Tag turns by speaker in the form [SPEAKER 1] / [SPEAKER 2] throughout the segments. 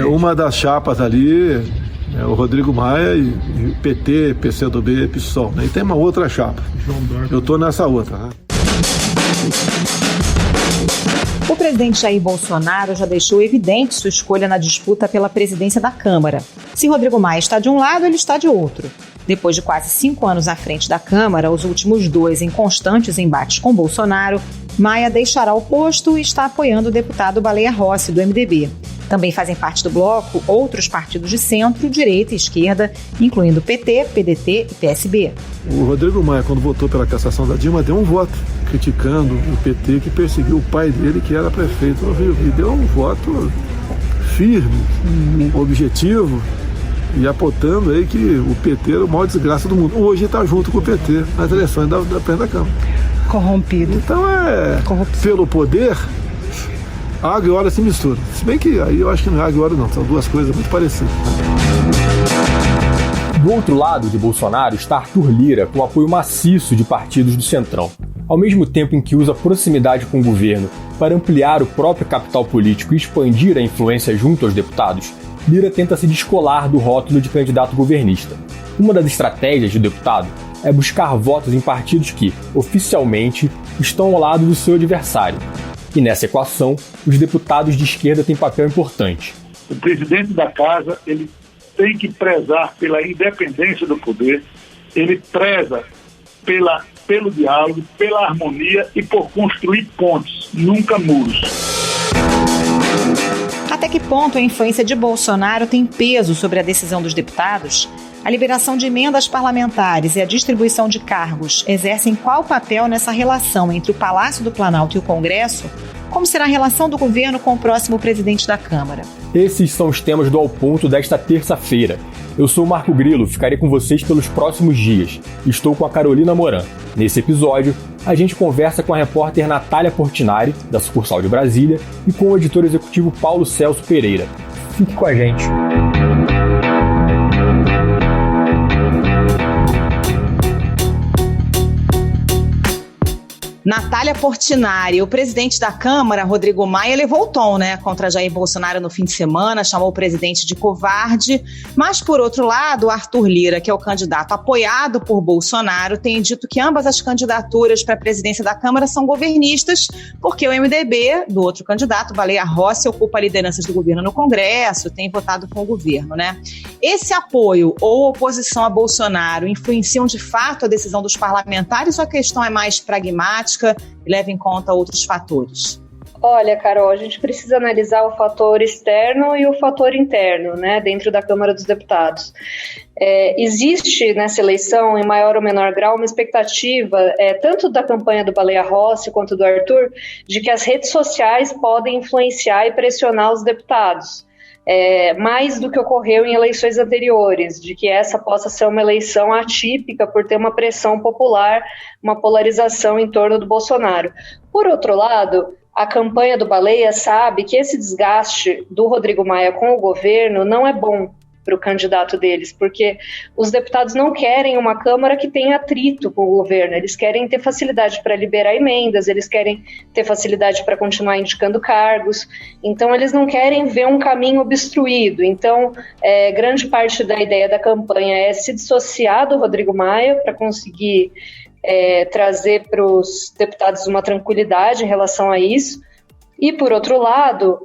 [SPEAKER 1] Uma das chapas ali é o Rodrigo Maia e PT, PCdoB, PSOL, né? E tem uma outra chapa. Eu estou nessa outra, né?
[SPEAKER 2] O presidente Jair Bolsonaro já deixou evidente sua escolha na disputa pela presidência da Câmara. Se Rodrigo Maia está de um lado, ele está de outro. Depois de quase 5 anos à frente da Câmara, os últimos 2 em constantes embates com Bolsonaro, Maia deixará o posto e está apoiando o deputado Baleia Rossi, do MDB. Também fazem parte do bloco outros partidos de centro, direita e esquerda, incluindo PT, PDT e PSB.
[SPEAKER 1] O Rodrigo Maia, quando votou pela cassação da Dilma, deu um voto criticando o PT que perseguiu o pai dele, que era prefeito no Rio. E deu um voto firme, objetivo, e apontando aí que o PT era o maior desgraça do mundo. Hoje está junto com o PT nas eleições da presidência da Câmara.
[SPEAKER 3] Corrompido.
[SPEAKER 1] Então pelo poder, água e óleo se misturam. Se bem que aí eu acho que não é água e óleo não, são duas coisas muito parecidas.
[SPEAKER 4] Do outro lado de Bolsonaro está Arthur Lira, com apoio maciço de partidos do Centrão. Ao mesmo tempo em que usa proximidade com o governo para ampliar o próprio capital político e expandir a influência junto aos deputados, Lira tenta se descolar do rótulo de candidato governista. Uma das estratégias do deputado é buscar votos em partidos que, oficialmente, estão ao lado do seu adversário. E nessa equação, os deputados de esquerda têm papel importante.
[SPEAKER 5] O presidente da casa, ele tem que prezar pela independência do poder, ele preza pelo diálogo, pela harmonia e por construir pontes, nunca muros.
[SPEAKER 2] Até que ponto a influência de Bolsonaro tem peso sobre a decisão dos deputados? A liberação de emendas parlamentares e a distribuição de cargos exercem qual papel nessa relação entre o Palácio do Planalto e o Congresso? Como será a relação do governo com o próximo presidente da Câmara?
[SPEAKER 4] Esses são os temas do Ao Ponto desta terça-feira. Eu sou o Marco Grilo, ficarei com vocês pelos próximos dias. Estou com a Carolina Moran. Nesse episódio, a gente conversa com a repórter Natália Portinari, da sucursal de Brasília, e com o editor executivo Paulo Celso Pereira. Fique com a gente.
[SPEAKER 2] Natália Portinari, o presidente da Câmara, Rodrigo Maia, levou o tom, contra Jair Bolsonaro no fim de semana, chamou o presidente de covarde, mas, por outro lado, Arthur Lira, que é o candidato apoiado por Bolsonaro, tem dito que ambas as candidaturas para a presidência da Câmara são governistas, porque o MDB, do outro candidato, Baleia Rossi, ocupa lideranças do governo no Congresso, tem votado com o governo, Esse apoio ou oposição a Bolsonaro influenciam de fato a decisão dos parlamentares ou a questão é mais pragmática e leva em conta outros fatores?
[SPEAKER 6] Olha, Carol, a gente precisa analisar o fator externo e o fator interno, dentro da Câmara dos Deputados. Existe nessa eleição, em maior ou menor grau, uma expectativa, tanto da campanha do Baleia Rossi quanto do Arthur, de que as redes sociais podem influenciar e pressionar os deputados. Mais do que ocorreu em eleições anteriores, de que essa possa ser uma eleição atípica por ter uma pressão popular, uma polarização em torno do Bolsonaro. Por outro lado, a campanha do Baleia sabe que esse desgaste do Rodrigo Maia com o governo não é bom para o candidato deles, porque os deputados não querem uma Câmara que tenha atrito com o governo, eles querem ter facilidade para liberar emendas, eles querem ter facilidade para continuar indicando cargos, então eles não querem ver um caminho obstruído. Então, grande parte da ideia da campanha é se dissociar do Rodrigo Maia para conseguir trazer para os deputados uma tranquilidade em relação a isso, e por outro lado,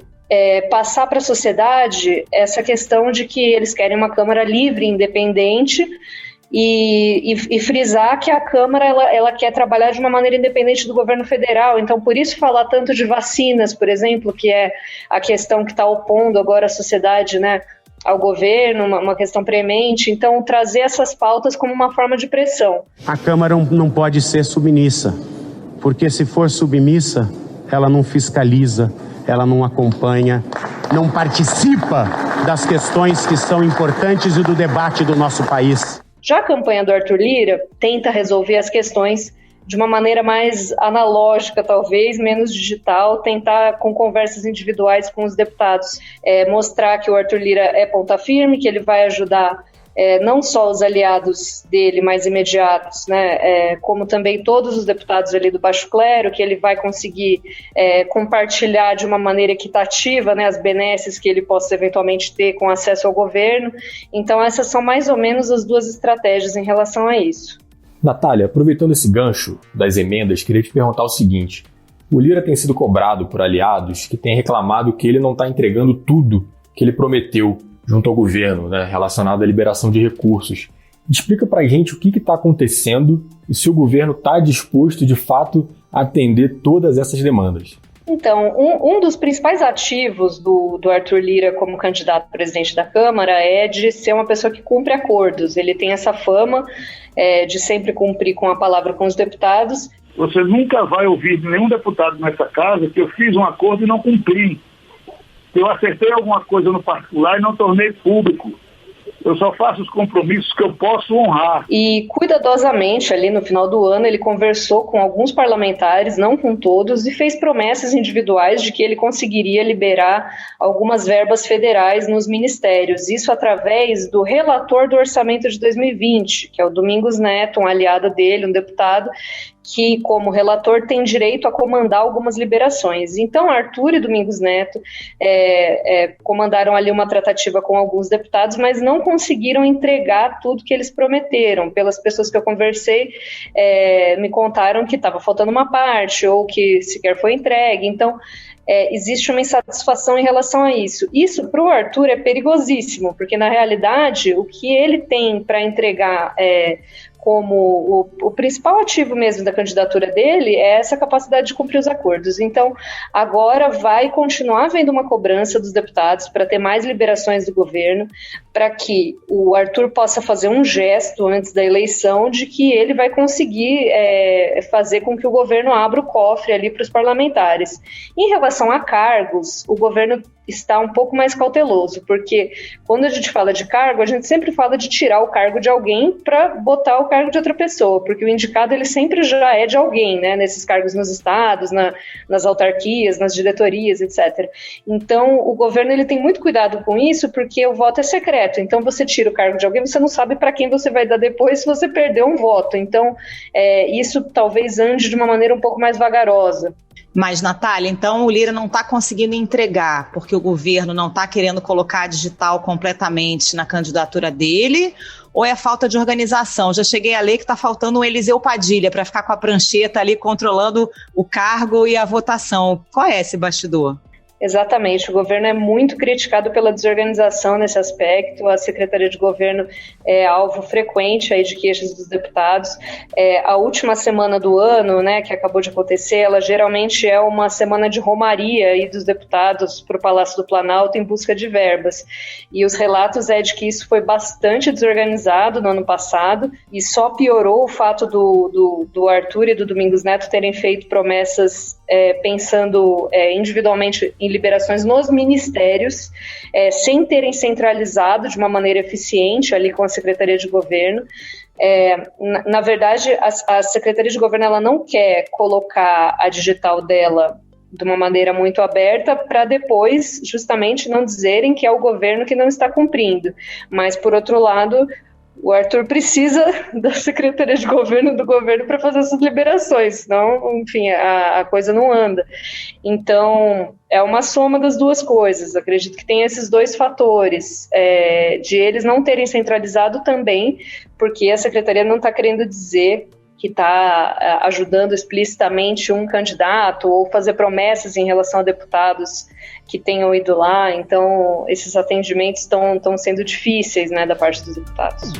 [SPEAKER 6] passar para a sociedade essa questão de que eles querem uma Câmara livre, independente, e frisar que a Câmara ela quer trabalhar de uma maneira independente do governo federal. Então, por isso falar tanto de vacinas, por exemplo, que é a questão que está opondo agora a sociedade, ao governo, uma questão premente. Então, trazer essas pautas como uma forma de pressão.
[SPEAKER 7] A Câmara não pode ser submissa, porque se for submissa, ela não fiscaliza, ela não acompanha, não participa das questões que são importantes e do debate do nosso país.
[SPEAKER 6] Já a campanha do Arthur Lira tenta resolver as questões de uma maneira mais analógica, talvez, menos digital, tentar com conversas individuais com os deputados, mostrar que o Arthur Lira é ponta firme, que ele vai ajudar não só os aliados dele mais imediatos, né, como também todos os deputados ali do baixo clero, que ele vai conseguir compartilhar de uma maneira equitativa, né, as benesses que ele possa eventualmente ter com acesso ao governo. Então essas são mais ou menos as duas estratégias em relação a isso.
[SPEAKER 4] Natália, aproveitando esse gancho das emendas, queria te perguntar o seguinte: o Lira tem sido cobrado por aliados que têm reclamado que ele não está entregando tudo que ele prometeu junto ao governo, né, relacionado à liberação de recursos. Explica pra gente o que está acontecendo e se o governo está disposto, de fato, a atender todas essas demandas.
[SPEAKER 6] Então, um dos principais ativos do Arthur Lira como candidato a presidente da Câmara é de ser uma pessoa que cumpre acordos. Ele tem essa fama de sempre cumprir com a palavra com os deputados.
[SPEAKER 5] Você nunca vai ouvir de nenhum deputado nessa casa que eu fiz um acordo e não cumpri. Eu acertei alguma coisa no particular e não tornei público. Eu só faço os compromissos que eu posso honrar.
[SPEAKER 6] E cuidadosamente, ali no final do ano, ele conversou com alguns parlamentares, não com todos, e fez promessas individuais de que ele conseguiria liberar algumas verbas federais nos ministérios. Isso através do relator do orçamento de 2020, que é o Domingos Neto, um aliado dele, um deputado, que, como relator, tem direito a comandar algumas liberações. Então, Arthur e Domingos Neto comandaram ali uma tratativa com alguns deputados, mas não conseguiram entregar tudo que eles prometeram. Pelas pessoas que eu conversei, me contaram que estava faltando uma parte, ou que sequer foi entregue. Então, existe uma insatisfação em relação a isso. Isso, para o Arthur, é perigosíssimo, porque, na realidade, o que ele tem para entregar como o principal ativo mesmo da candidatura dele é essa capacidade de cumprir os acordos. Então, agora vai continuar havendo uma cobrança dos deputados para ter mais liberações do governo, para que o Arthur possa fazer um gesto antes da eleição de que ele vai conseguir fazer com que o governo abra o cofre ali para os parlamentares. Em relação a cargos, o governo está um pouco mais cauteloso, porque quando a gente fala de cargo, a gente sempre fala de tirar o cargo de alguém para botar o cargo de outra pessoa, porque o indicado ele sempre já é de alguém, né, nesses cargos nos estados, nas autarquias, nas diretorias, etc. Então, o governo ele tem muito cuidado com isso, porque o voto é secreto, então você tira o cargo de alguém, você não sabe para quem você vai dar depois se você perder um voto. Então, isso talvez ande de uma maneira um pouco mais vagarosa.
[SPEAKER 2] Mas, Natália, então o Lira não está conseguindo entregar porque o governo não está querendo colocar a digital completamente na candidatura dele, ou é falta de organização? Já cheguei a ler que está faltando um Eliseu Padilha para ficar com a prancheta ali controlando o cargo e a votação. Qual é esse bastidor?
[SPEAKER 6] Exatamente, o governo é muito criticado pela desorganização nesse aspecto, a Secretaria de Governo é alvo frequente aí de queixas dos deputados. A última semana do ano, né, que acabou de acontecer, ela geralmente é uma semana de romaria aí dos deputados para o Palácio do Planalto em busca de verbas, e os relatos é de que isso foi bastante desorganizado no ano passado, e só piorou o fato do Arthur e do Domingos Neto terem feito promessas pensando individualmente em liberações nos ministérios, sem terem centralizado de uma maneira eficiente ali com a Secretaria de Governo. Na verdade, a Secretaria de Governo ela não quer colocar a digital dela de uma maneira muito aberta para depois justamente não dizerem que é o governo que não está cumprindo. Mas, por outro lado, o Arthur precisa da Secretaria de Governo do governo para fazer essas liberações, senão, enfim, a coisa não anda. Então, é uma soma das duas coisas. Acredito que tem esses dois fatores, de eles não terem centralizado também, porque a Secretaria não está querendo dizer que está ajudando explicitamente um candidato ou fazer promessas em relação a deputados que tenham ido lá. Então, esses atendimentos estão sendo difíceis, né, da parte dos deputados.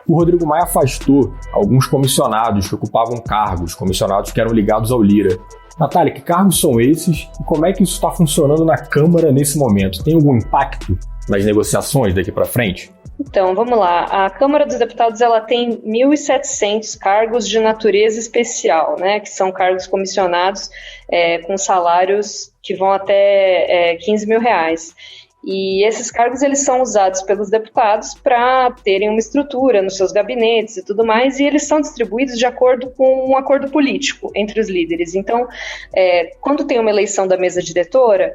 [SPEAKER 4] O Rodrigo Maia afastou alguns comissionados que ocupavam cargos, comissionados que eram ligados ao Lira. Natália, que cargos são esses e como é que isso está funcionando na Câmara nesse momento? Tem algum impacto nas negociações daqui para frente?
[SPEAKER 6] Então, vamos lá. A Câmara dos Deputados ela tem 1.700 cargos de natureza especial, né, que são cargos comissionados com salários que vão até R$15 mil. E esses cargos eles são usados pelos deputados para terem uma estrutura nos seus gabinetes e tudo mais, e eles são distribuídos de acordo com um acordo político entre os líderes. Então, quando tem uma eleição da mesa diretora,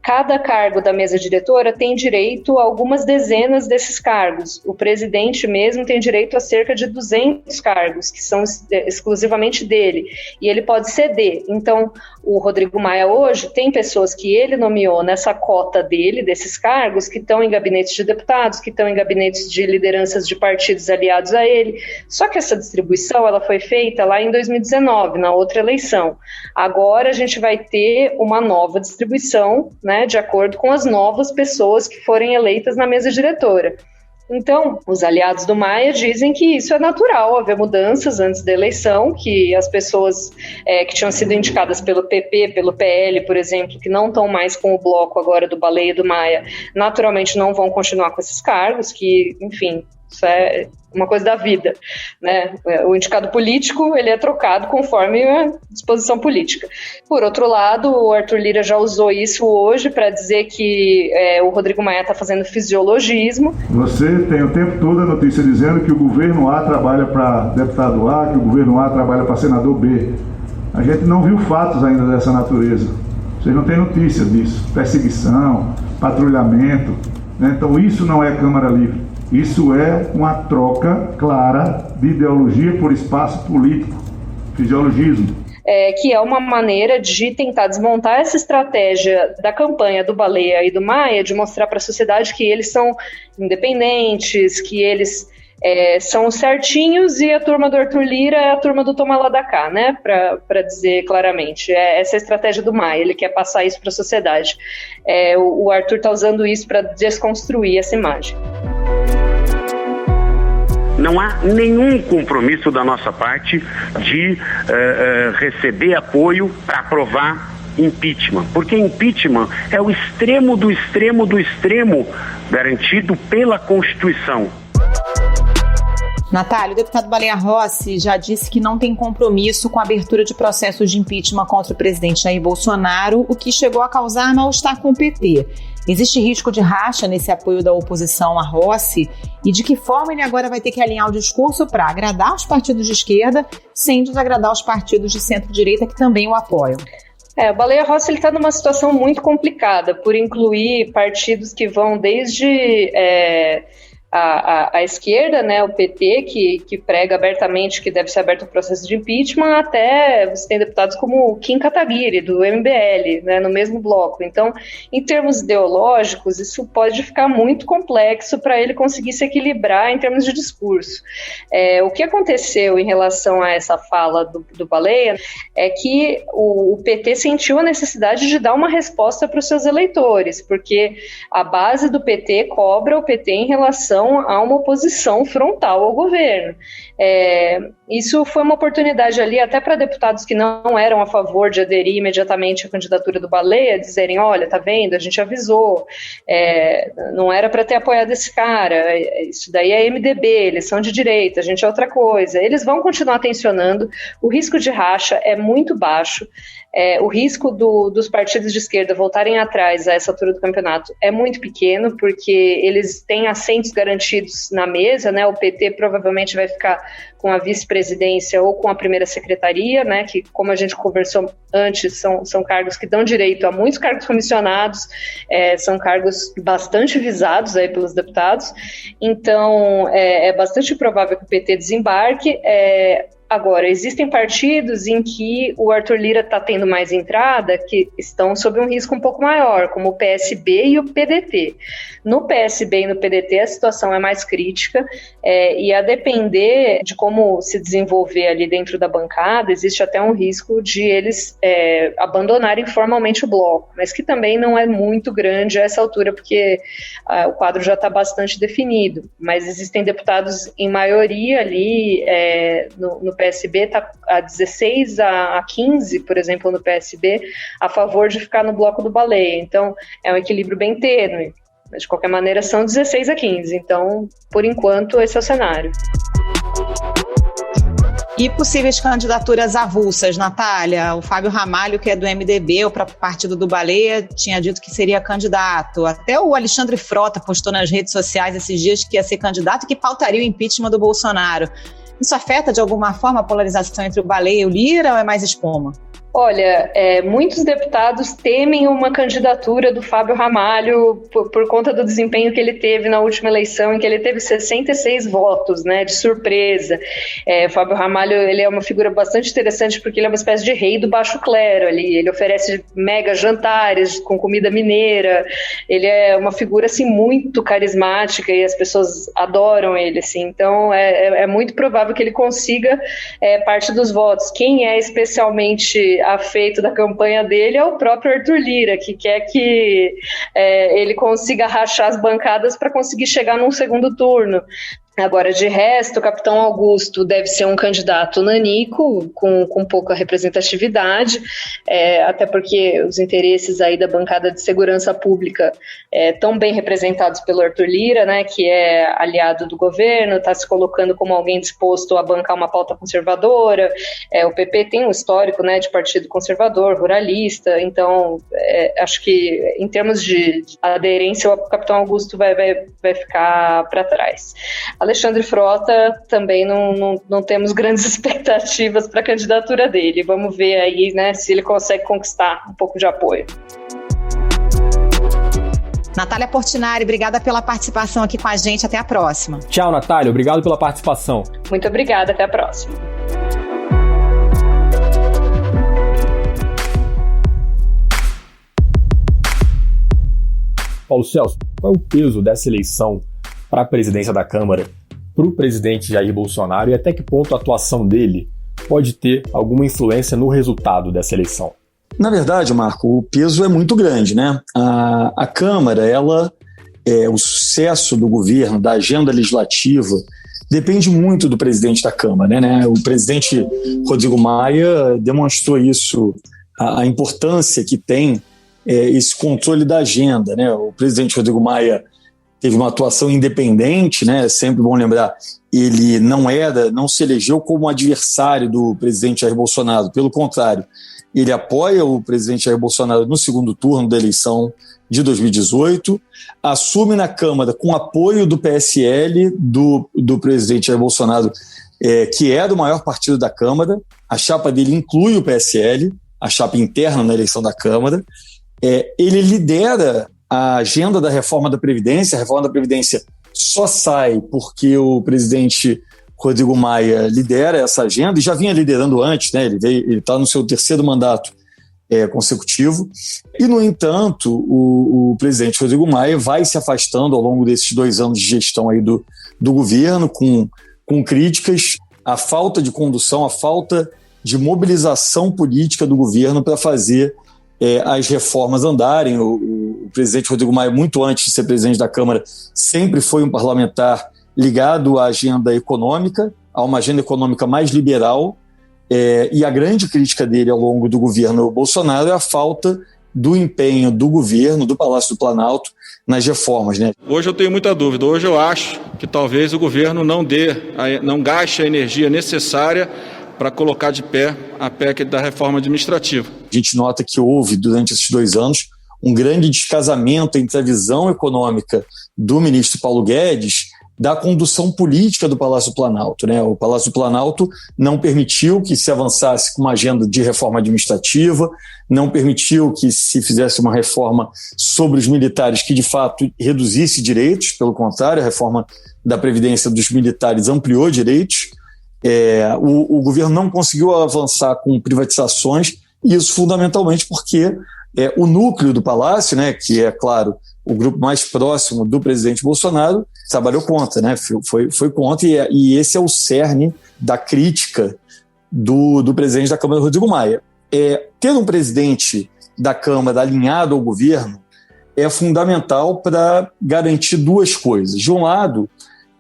[SPEAKER 6] cada cargo da mesa diretora tem direito a algumas dezenas desses cargos. O presidente mesmo tem direito a cerca de 200 cargos, que são exclusivamente dele. E ele pode ceder. Então, o Rodrigo Maia hoje tem pessoas que ele nomeou nessa cota dele, desses cargos, que estão em gabinetes de deputados, que estão em gabinetes de lideranças de partidos aliados a ele. Só que essa distribuição ela foi feita lá em 2019, na outra eleição. Agora a gente vai ter uma nova distribuição, né, de acordo com as novas pessoas que forem eleitas na mesa diretora. Então, os aliados do Maia dizem que isso é natural, haver mudanças antes da eleição, que as pessoas que tinham sido indicadas pelo PP, pelo PL, por exemplo, que não estão mais com o bloco agora do Baleia e do Maia, naturalmente não vão continuar com esses cargos, que, enfim, isso é uma coisa da vida, né? O indicado político, ele é trocado conforme a disposição política. Por outro lado, o Arthur Lira já usou isso hoje para dizer que o Rodrigo Maia está fazendo fisiologismo.
[SPEAKER 3] Você tem o tempo todo a notícia dizendo que o governo A trabalha para deputado A, que o governo A trabalha para senador B. A gente não viu fatos ainda dessa natureza. Vocês não têm notícia disso. Perseguição, patrulhamento, né? Então isso não é Câmara Livre. Isso é uma troca clara de ideologia por espaço político, fisiologismo.
[SPEAKER 6] Que é uma maneira de tentar desmontar essa estratégia da campanha do Baleia e do Maia, de mostrar para a sociedade que eles são independentes, que eles são certinhos, e a turma do Arthur Lira é a turma do toma lá da cá, né? Para dizer claramente. Essa é a estratégia do Maia, ele quer passar isso para a sociedade. O Arthur está usando isso para desconstruir essa imagem.
[SPEAKER 8] Não há nenhum compromisso da nossa parte de receber apoio para aprovar impeachment, porque impeachment é o extremo do extremo do extremo garantido pela Constituição.
[SPEAKER 2] Natália, o deputado Baleia Rossi já disse que não tem compromisso com a abertura de processos de impeachment contra o presidente Jair Bolsonaro, o que chegou a causar mal-estar com o PT. Existe risco de racha nesse apoio da oposição a Rossi? E de que forma ele agora vai ter que alinhar o discurso para agradar os partidos de esquerda sem desagradar os partidos de centro-direita que também o apoiam?
[SPEAKER 6] O Baleia Rossi está numa situação muito complicada, por incluir partidos que vão desde a esquerda, né, o PT, que prega abertamente que deve ser aberto o processo de impeachment, até você tem deputados como Kim Kataguiri, do MBL, né, no mesmo bloco. Então, em termos ideológicos, isso pode ficar muito complexo para ele conseguir se equilibrar em termos de discurso. O que aconteceu em relação a essa fala do Baleia é que o PT sentiu a necessidade de dar uma resposta para os seus eleitores, porque a base do PT cobra o PT em relação a uma oposição frontal ao governo. Isso foi uma oportunidade ali até para deputados que não eram a favor de aderir imediatamente à candidatura do Baleia, dizerem, olha, tá vendo, a gente avisou, não era para ter apoiado esse cara, isso daí é MDB, eles são de direita, a gente é outra coisa. Eles vão continuar tensionando, o risco de racha é muito baixo, o risco dos partidos de esquerda voltarem atrás a essa altura do campeonato é muito pequeno, porque eles têm assentos garantidos na mesa, né? O PT provavelmente vai ficar com a vice-presidência ou com a primeira secretaria, né? Que, como a gente conversou antes, são cargos que dão direito a muitos cargos comissionados, são cargos bastante visados aí pelos deputados, então é bastante provável que o PT desembarque. Agora, existem partidos em que o Arthur Lira está tendo mais entrada, que estão sob um risco um pouco maior, como o PSB e o PDT. No PSB e no PDT a situação é mais crítica, e a depender de como se desenvolver ali dentro da bancada, existe até um risco de eles abandonarem formalmente o bloco, mas que também não é muito grande a essa altura, porque o quadro já está bastante definido. Mas existem deputados em maioria ali no PSB, está a 16 a 15, por exemplo, no PSB, a favor de ficar no bloco do Baleia. Então, é um equilíbrio bem tênue. Mas, de qualquer maneira, são 16 a 15. Então, por enquanto, esse é o cenário.
[SPEAKER 2] E possíveis candidaturas avulsas, Natália? O Fábio Ramalho, que é do MDB, o próprio partido do Baleia, tinha dito que seria candidato. Até o Alexandre Frota postou nas redes sociais esses dias que ia ser candidato e que pautaria o impeachment do Bolsonaro. Isso afeta de alguma forma a polarização entre o Baleia e o Lira ou é mais espuma?
[SPEAKER 6] Olha, muitos deputados temem uma candidatura do Fábio Ramalho por conta do desempenho que ele teve na última eleição, em que ele teve 66 votos, né, de surpresa. O Fábio Ramalho, ele é uma figura bastante interessante porque ele é uma espécie de rei do baixo clero ali. Ele oferece mega jantares com comida mineira. Ele é uma figura assim muito carismática e as pessoas adoram ele, assim. Então é muito provável que ele consiga parte dos votos. Quem é especialmente afeito da campanha dele é o próprio Arthur Lira, que quer que ele consiga rachar as bancadas para conseguir chegar num segundo turno. Agora, de resto, o Capitão Augusto deve ser um candidato nanico, com pouca representatividade, até porque os interesses aí da bancada de segurança pública estão bem representados pelo Arthur Lira, né, que é aliado do governo, está se colocando como alguém disposto a bancar uma pauta conservadora. O PP tem um histórico, né, de partido conservador, ruralista, então acho que em termos de aderência, o Capitão Augusto vai ficar para trás. Alexandre Frota, também não temos grandes expectativas para a candidatura dele. Vamos ver aí, né, se ele consegue conquistar um pouco de apoio.
[SPEAKER 2] Natália Portinari, obrigada pela participação aqui com a gente. Até a próxima.
[SPEAKER 4] Tchau, Natália. Obrigado pela participação.
[SPEAKER 6] Muito obrigada. Até a próxima.
[SPEAKER 4] Paulo Celso, qual é o peso dessa eleição para a presidência da Câmara, para o presidente Jair Bolsonaro, e até que ponto a atuação dele pode ter alguma influência no resultado dessa eleição?
[SPEAKER 9] Na verdade, Marco, o peso é muito grande, né? A Câmara, o sucesso do governo, da agenda legislativa, depende muito do presidente da Câmara, né? O presidente Rodrigo Maia demonstrou isso, a importância que tem esse controle da agenda, né? O presidente Rodrigo Maia teve uma atuação independente, né? É sempre bom lembrar, ele não se elegeu como adversário do presidente Jair Bolsonaro, pelo contrário, ele apoia o presidente Jair Bolsonaro no segundo turno da eleição de 2018, assume na Câmara com apoio do PSL, do presidente Jair Bolsonaro, que é do maior partido da Câmara. A chapa dele inclui o PSL, a chapa interna na eleição da Câmara. Ele lidera a agenda da reforma da Previdência. A reforma da Previdência só sai porque o presidente Rodrigo Maia lidera essa agenda, e já vinha liderando antes, né? Ele está no seu terceiro mandato consecutivo. E, no entanto, o presidente Rodrigo Maia vai se afastando ao longo desses 2 anos de gestão aí do governo, com críticas à falta de condução, à falta de mobilização política do governo para fazer as reformas andarem. O presidente Rodrigo Maia, muito antes de ser presidente da Câmara, sempre foi um parlamentar ligado à agenda econômica, a uma agenda econômica mais liberal, e a grande crítica dele ao longo do governo Bolsonaro é a falta do empenho do governo, do Palácio do Planalto, nas reformas, né?
[SPEAKER 10] Hoje eu tenho muita dúvida. Hoje eu acho que talvez o governo não gaste a energia necessária para colocar de pé a PEC da reforma administrativa.
[SPEAKER 9] A gente nota que houve, durante esses 2 anos, um grande descasamento entre a visão econômica do ministro Paulo Guedes da condução política do Palácio do Planalto, né? O Palácio do Planalto não permitiu que se avançasse com uma agenda de reforma administrativa, não permitiu que se fizesse uma reforma sobre os militares que, de fato, reduzisse direitos. Pelo contrário, a reforma da Previdência dos militares ampliou direitos. O governo não conseguiu avançar com privatizações, e isso fundamentalmente porque o núcleo do Palácio, né, que é, claro, o grupo mais próximo do presidente Bolsonaro, trabalhou contra, né, foi contra, e esse é o cerne da crítica do presidente da Câmara, Rodrigo Maia. Ter um presidente da Câmara alinhado ao governo é fundamental para garantir 2 coisas. De um lado,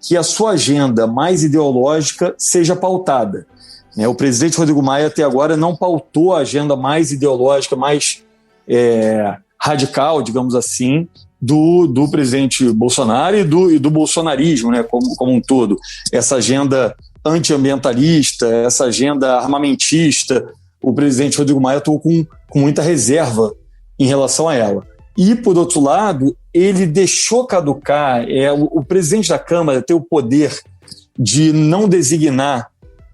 [SPEAKER 9] que a sua agenda mais ideológica seja pautada. O presidente Rodrigo Maia até agora não pautou a agenda mais ideológica, mais radical, digamos assim, do presidente Bolsonaro e do bolsonarismo, né, como um todo. Essa agenda antiambientalista, essa agenda armamentista, o presidente Rodrigo Maia atuou com muita reserva em relação a ela. E, por outro lado, ele deixou caducar, o presidente da Câmara tem o poder de não designar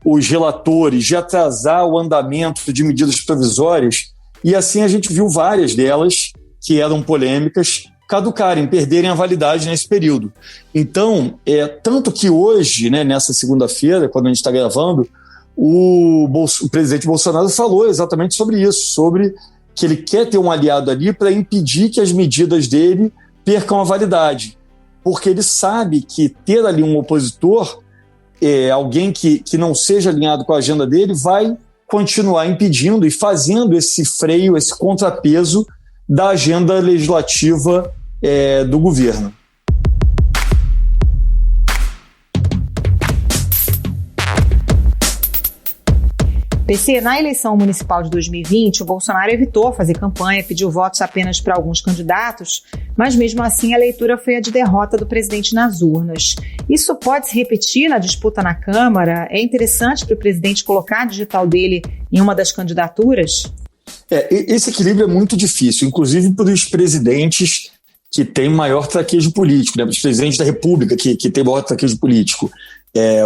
[SPEAKER 9] os relatores, de atrasar o andamento de medidas provisórias, e assim a gente viu várias delas, que eram polêmicas, caducarem, perderem a validade nesse período. Então, tanto que hoje, né, nessa segunda-feira, quando a gente está gravando, o presidente Bolsonaro falou exatamente sobre isso, sobre que ele quer ter um aliado ali para impedir que as medidas dele percam a validade, porque ele sabe que ter ali um opositor, alguém que não seja alinhado com a agenda dele, vai continuar impedindo e fazendo esse freio, esse contrapeso da agenda legislativa do governo.
[SPEAKER 2] PC, na eleição municipal de 2020, o Bolsonaro evitou fazer campanha, pediu votos apenas para alguns candidatos, mas mesmo assim a leitura foi a de derrota do presidente nas urnas. Isso pode se repetir na disputa na Câmara? É interessante para o presidente colocar a digital dele em uma das candidaturas?
[SPEAKER 9] Esse equilíbrio é muito difícil, inclusive para os presidentes que têm maior traquejo político, né? Para os presidentes da República que têm maior traquejo político.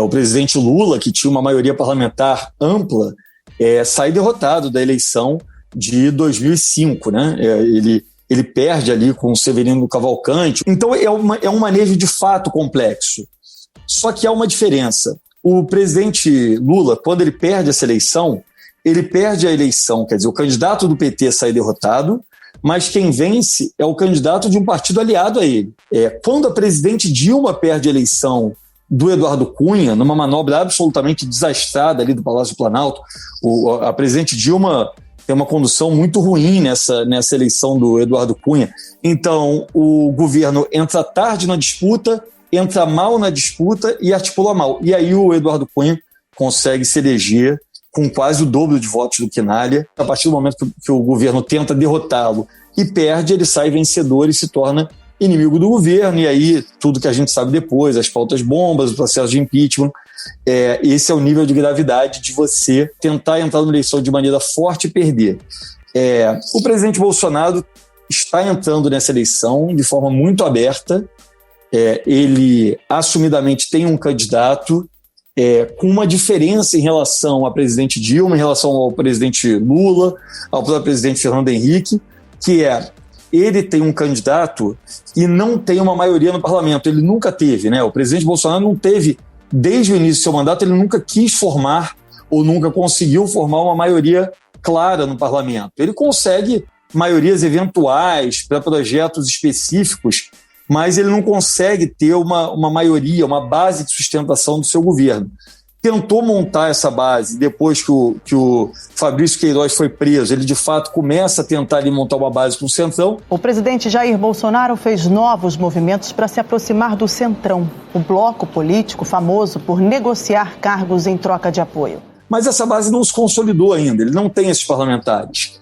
[SPEAKER 9] O presidente Lula, que tinha uma maioria parlamentar ampla, sai derrotado da eleição de 2005, né? Ele perde ali com o Severino Cavalcante. Então é um manejo de fato complexo. Só que há uma diferença. O presidente Lula, quando ele perde essa eleição, ele perde a eleição, quer dizer, o candidato do PT sai derrotado, mas quem vence é o candidato de um partido aliado a ele. Quando a presidente Dilma perde a eleição do Eduardo Cunha, numa manobra absolutamente desastrada ali do Palácio do Planalto, a presidente Dilma tem uma condução muito ruim nessa eleição do Eduardo Cunha. Então, o governo entra tarde na disputa, entra mal na disputa e articula mal. E aí o Eduardo Cunha consegue se eleger com quase o dobro de votos do Quinalha. A partir do momento que o governo tenta derrotá-lo e perde, ele sai vencedor e se torna inimigo do governo, e aí tudo que a gente sabe depois, as pautas bombas, o processo de impeachment, esse é o nível de gravidade de você tentar entrar na eleição de maneira forte e perder. O presidente Bolsonaro está entrando nessa eleição de forma muito aberta, ele assumidamente tem um candidato com uma diferença em relação à presidente Dilma, em relação ao presidente Lula, ao próprio presidente Fernando Henrique, que ele tem um candidato e não tem uma maioria no parlamento. Ele nunca teve, né? O presidente Bolsonaro não teve, desde o início do seu mandato, ele nunca quis formar ou nunca conseguiu formar uma maioria clara no parlamento. Ele consegue maiorias eventuais para projetos específicos, mas ele não consegue ter uma maioria, uma base de sustentação do seu governo. Tentou montar essa base depois que o Fabrício Queiroz foi preso. Ele, de fato, começa a tentar ali montar uma base com o Centrão.
[SPEAKER 11] O presidente Jair Bolsonaro fez novos movimentos para se aproximar do Centrão, o bloco político famoso por negociar cargos em troca de apoio.
[SPEAKER 9] Mas essa base não se consolidou ainda, ele não tem esses parlamentares.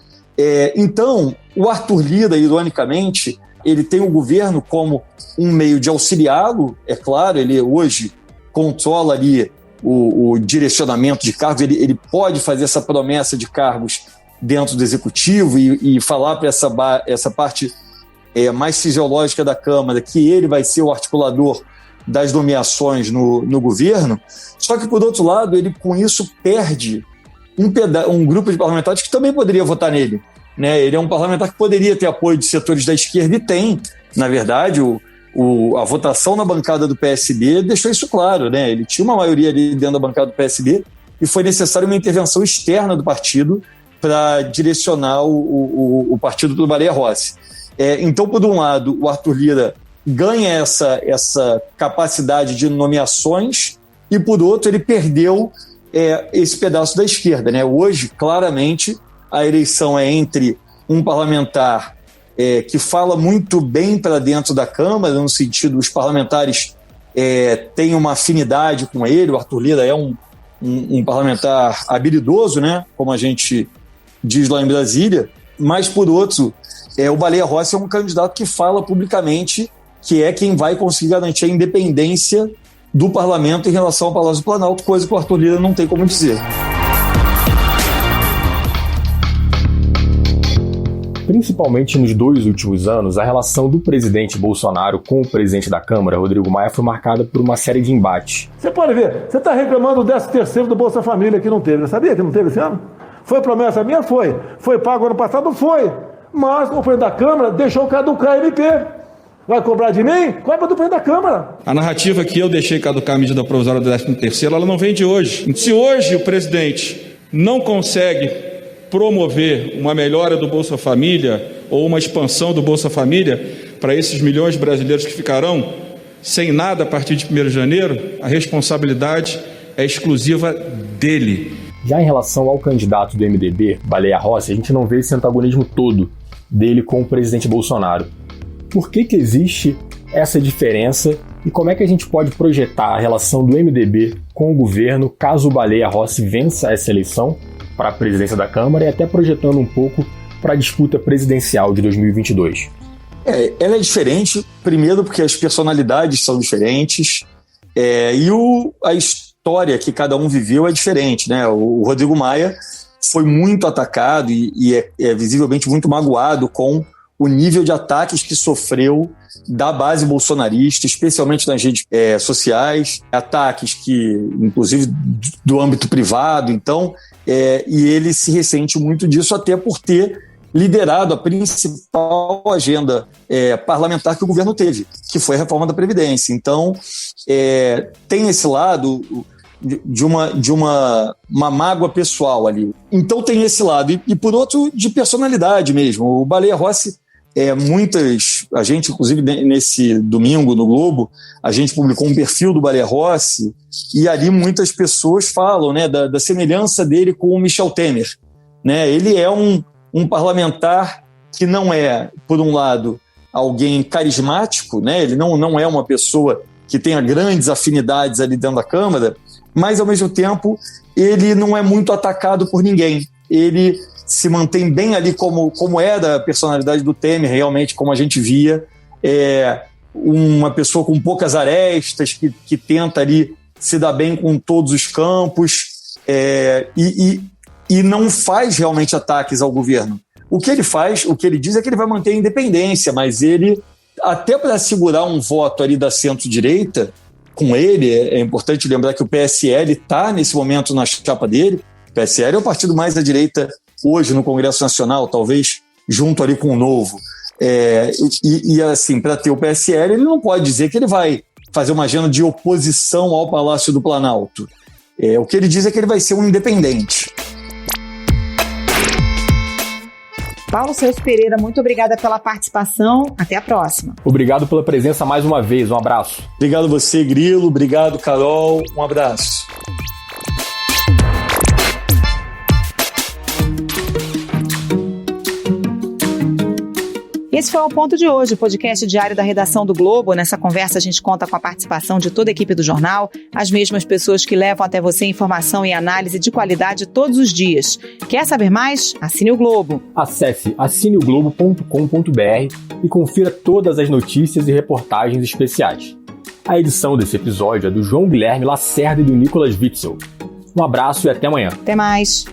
[SPEAKER 9] Então, o Arthur Lira, ironicamente, ele tem o governo como um meio de auxiliá-lo, é claro, ele hoje controla ali o direcionamento de cargos, ele pode fazer essa promessa de cargos dentro do executivo e falar para essa parte mais fisiológica da Câmara que ele vai ser o articulador das nomeações no governo. Só que, por outro lado, ele com isso perde um grupo de parlamentares que também poderia votar nele, né? Ele é um parlamentar que poderia ter apoio de setores da esquerda e tem, na verdade, a votação na bancada do PSB deixou isso claro, né? Ele tinha uma maioria ali dentro da bancada do PSB e foi necessária uma intervenção externa do partido para direcionar o partido do Baleia Rossi. Então, por um lado, o Arthur Lira ganha essa capacidade de nomeações e, por outro, ele perdeu esse pedaço da esquerda, né? Hoje, claramente, a eleição é entre um parlamentar que fala muito bem para dentro da Câmara, no sentido os parlamentares têm uma afinidade com ele. O Arthur Lira é um parlamentar habilidoso, né? Como a gente diz lá em Brasília, mas, por outro, o Baleia Rossi é um candidato que fala publicamente que é quem vai conseguir garantir a independência do parlamento em relação ao Palácio do Planalto, coisa que o Arthur Lira não tem como dizer.
[SPEAKER 4] Principalmente nos 2 últimos anos, a relação do presidente Bolsonaro com o presidente da Câmara, Rodrigo Maia, foi marcada por uma série de embates.
[SPEAKER 1] Você pode ver, você está reclamando do 13º do Bolsa Família que não teve. Você sabia que não teve esse ano? Foi promessa minha? Foi. Foi pago ano passado? Foi. Mas o presidente da Câmara deixou caducar a MP. Vai cobrar de mim? Cobra do presidente da Câmara.
[SPEAKER 10] A narrativa que eu deixei caducar a medida provisória do 13º, ela não vem de hoje. Se hoje o presidente não consegue promover uma melhora do Bolsa Família ou uma expansão do Bolsa Família para esses milhões de brasileiros que ficarão sem nada a partir de 1º de janeiro, a responsabilidade é exclusiva dele.
[SPEAKER 4] Já em relação ao candidato do MDB, Baleia Rossi, a gente não vê esse antagonismo todo dele com o presidente Bolsonaro. Por que existe essa diferença e como é que a gente pode projetar a relação do MDB com o governo caso o Baleia Rossi vença essa eleição para a presidência da Câmara e até projetando um pouco para a disputa presidencial de 2022?
[SPEAKER 9] Ela é diferente, primeiro porque as personalidades são diferentes e a história que cada um viveu é diferente, né? O Rodrigo Maia foi muito atacado e é visivelmente muito magoado com o nível de ataques que sofreu da base bolsonarista, especialmente nas redes sociais, ataques que, inclusive, do âmbito privado. Então, e ele se ressente muito disso, até por ter liderado a principal agenda parlamentar que o governo teve, que foi a reforma da Previdência. Então, tem esse lado de uma mágoa pessoal ali. Então tem esse lado. E por outro, de personalidade mesmo. O Baleia Rossi, a gente, inclusive nesse domingo no Globo, a gente publicou um perfil do Baleia Rossi e ali muitas pessoas falam, né, da semelhança dele com o Michel Temer. Né? Ele é um parlamentar que não é, por um lado, alguém carismático, né? Ele não é uma pessoa que tenha grandes afinidades ali dentro da Câmara, mas, ao mesmo tempo, ele não é muito atacado por ninguém. Ele se mantém bem ali como era a personalidade do Temer, realmente, como a gente via. Uma pessoa com poucas arestas, que tenta ali se dar bem com todos os campos e não faz realmente ataques ao governo. O que ele faz, o que ele diz é que ele vai manter a independência, mas ele, até para segurar um voto ali da centro-direita, com ele, é importante lembrar que o PSL está nesse momento na chapa dele. O PSL é o partido mais à direita hoje no Congresso Nacional, talvez junto ali com o Novo. Assim, para ter o PSL, ele não pode dizer que ele vai fazer uma agenda de oposição ao Palácio do Planalto. O que ele diz é que ele vai ser um independente.
[SPEAKER 2] Paulo Celso Pereira, muito obrigada pela participação. Até a próxima.
[SPEAKER 4] Obrigado pela presença mais uma vez. Um abraço.
[SPEAKER 9] Obrigado a você, Grilo. Obrigado, Carol. Um abraço.
[SPEAKER 2] Esse foi o Ponto de Hoje, o podcast diário da redação do Globo. Nessa conversa a gente conta com a participação de toda a equipe do jornal, as mesmas pessoas que levam até você informação e análise de qualidade todos os dias. Quer saber mais? Assine o Globo.
[SPEAKER 4] Acesse assineoglobo.com.br e confira todas as notícias e reportagens especiais. A edição desse episódio é do João Guilherme Lacerda e do Nicolas Witzel. Um abraço e até amanhã.
[SPEAKER 2] Até mais.